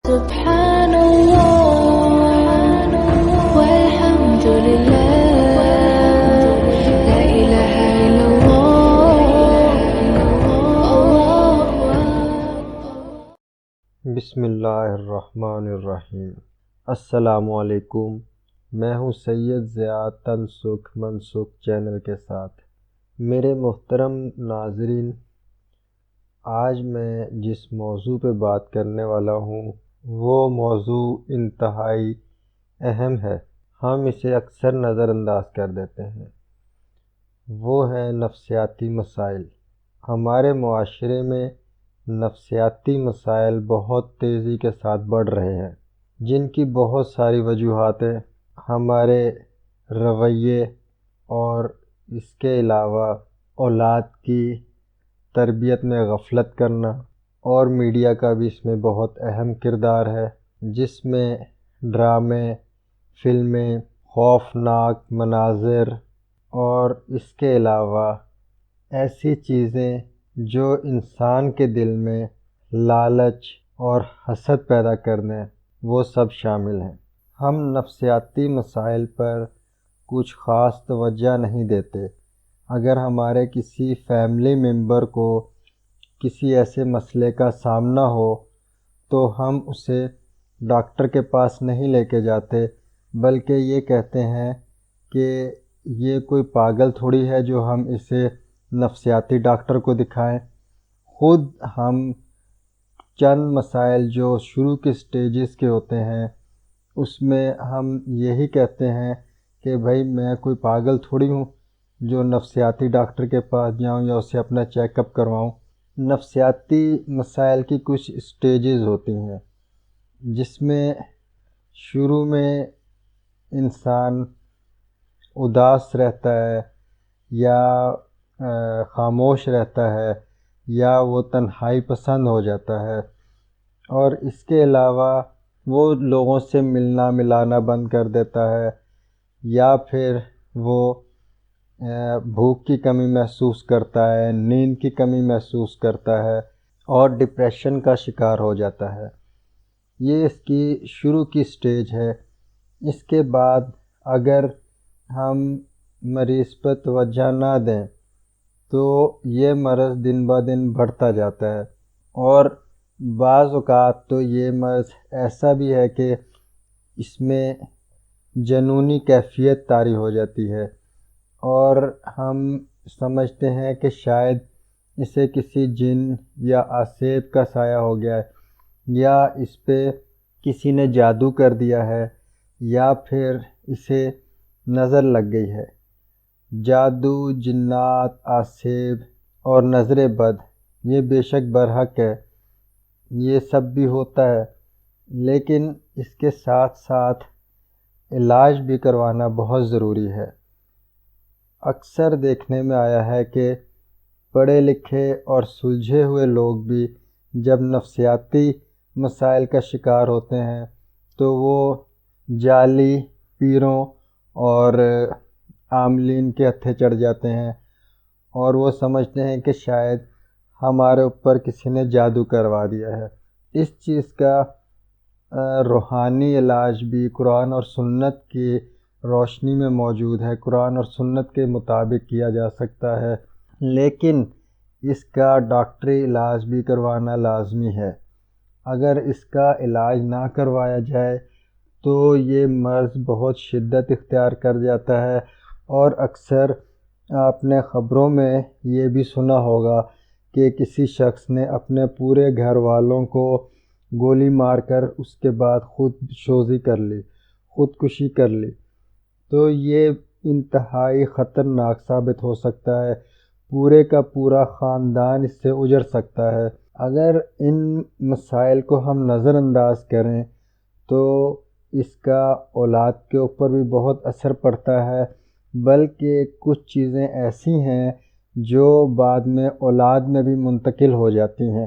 سبحان الله والحمد لله لا إله إلا الله الله أكبر. بسم اللہ الرحمن الرحیم. السلام علیکم. میں ہوں سید ضیاء تنسکھ منسکھ چینل کے ساتھ. میرے محترم ناظرین، آج میں جس موضوع پہ بات کرنے والا ہوں وہ موضوع انتہائی اہم ہے. ہم اسے اکثر نظر انداز کر دیتے ہیں. وہ ہیں نفسیاتی مسائل. ہمارے معاشرے میں نفسیاتی مسائل بہت تیزی کے ساتھ بڑھ رہے ہیں، جن کی بہت ساری وجوہات ہیں. ہمارے رویے اور اس کے علاوہ اولاد کی تربیت میں غفلت کرنا، اور میڈیا کا بھی اس میں بہت اہم کردار ہے، جس میں ڈرامے، فلمیں، خوفناک مناظر اور اس کے علاوہ ایسی چیزیں جو انسان کے دل میں لالچ اور حسد پیدا کر دیں، وہ سب شامل ہیں. ہم نفسیاتی مسائل پر کچھ خاص توجہ نہیں دیتے. اگر ہمارے کسی فیملی ممبر کو کسی ایسے مسئلے کا سامنا ہو تو ہم اسے ڈاکٹر کے پاس نہیں لے کے جاتے، بلکہ یہ کہتے ہیں کہ یہ کوئی پاگل تھوڑی ہے جو ہم اسے نفسیاتی ڈاکٹر کو دکھائیں. خود ہم چند مسائل جو شروع کے سٹیجز کے ہوتے ہیں اس میں ہم یہی کہتے ہیں کہ بھائی میں کوئی پاگل تھوڑی ہوں جو نفسیاتی ڈاکٹر کے پاس جاؤں یا اسے اپنا چیک اپ کرواؤں. نفسیاتی مسائل کی کچھ سٹیجز ہوتی ہیں، جس میں شروع میں انسان اداس رہتا ہے یا خاموش رہتا ہے یا وہ تنہائی پسند ہو جاتا ہے، اور اس کے علاوہ وہ لوگوں سے ملنا ملانا بند کر دیتا ہے، یا پھر وہ بھوک کی کمی محسوس کرتا ہے، نیند کی کمی محسوس کرتا ہے اور ڈپریشن کا شکار ہو جاتا ہے. یہ اس کی شروع کی سٹیج ہے. اس کے بعد اگر ہم مریض پر توجہ نہ دیں تو یہ مرض دن بہ دن بڑھتا جاتا ہے، اور بعض اوقات تو یہ مرض ایسا بھی ہے کہ اس میں جنونی کیفیت طاری ہو جاتی ہے، اور ہم سمجھتے ہیں کہ شاید اسے کسی جن یا عصیب کا سایہ ہو گیا ہے، یا اس پہ کسی نے جادو کر دیا ہے، یا پھر اسے نظر لگ گئی ہے. جادو، جنات، عصیب اور نظر بد یہ بے شک برحق ہے، یہ سب بھی ہوتا ہے، لیکن اس کے ساتھ ساتھ علاج بھی کروانا بہت ضروری ہے. اکثر دیکھنے میں آیا ہے کہ پڑھے لکھے اور سلجھے ہوئے لوگ بھی جب نفسیاتی مسائل کا شکار ہوتے ہیں تو وہ جعلی پیروں اور عاملین کے ہتھے چڑھ جاتے ہیں، اور وہ سمجھتے ہیں کہ شاید ہمارے اوپر کسی نے جادو کروا دیا ہے. اس چیز کا روحانی علاج بھی قرآن اور سنت کی روشنی میں موجود ہے، قرآن اور سنت کے مطابق کیا جا سکتا ہے، لیکن اس کا ڈاکٹری علاج بھی کروانا لازمی ہے. اگر اس کا علاج نہ کروایا جائے تو یہ مرض بہت شدت اختیار کر جاتا ہے، اور اکثر آپ نے خبروں میں یہ بھی سنا ہوگا کہ کسی شخص نے اپنے پورے گھر والوں کو گولی مار کر اس کے بعد خودکشی کر لی. تو یہ انتہائی خطرناک ثابت ہو سکتا ہے، پورے کا پورا خاندان اس سے اجڑ سکتا ہے. اگر ان مسائل کو ہم نظر انداز کریں تو اس کا اولاد کے اوپر بھی بہت اثر پڑتا ہے، بلکہ کچھ چیزیں ایسی ہیں جو بعد میں اولاد میں بھی منتقل ہو جاتی ہیں.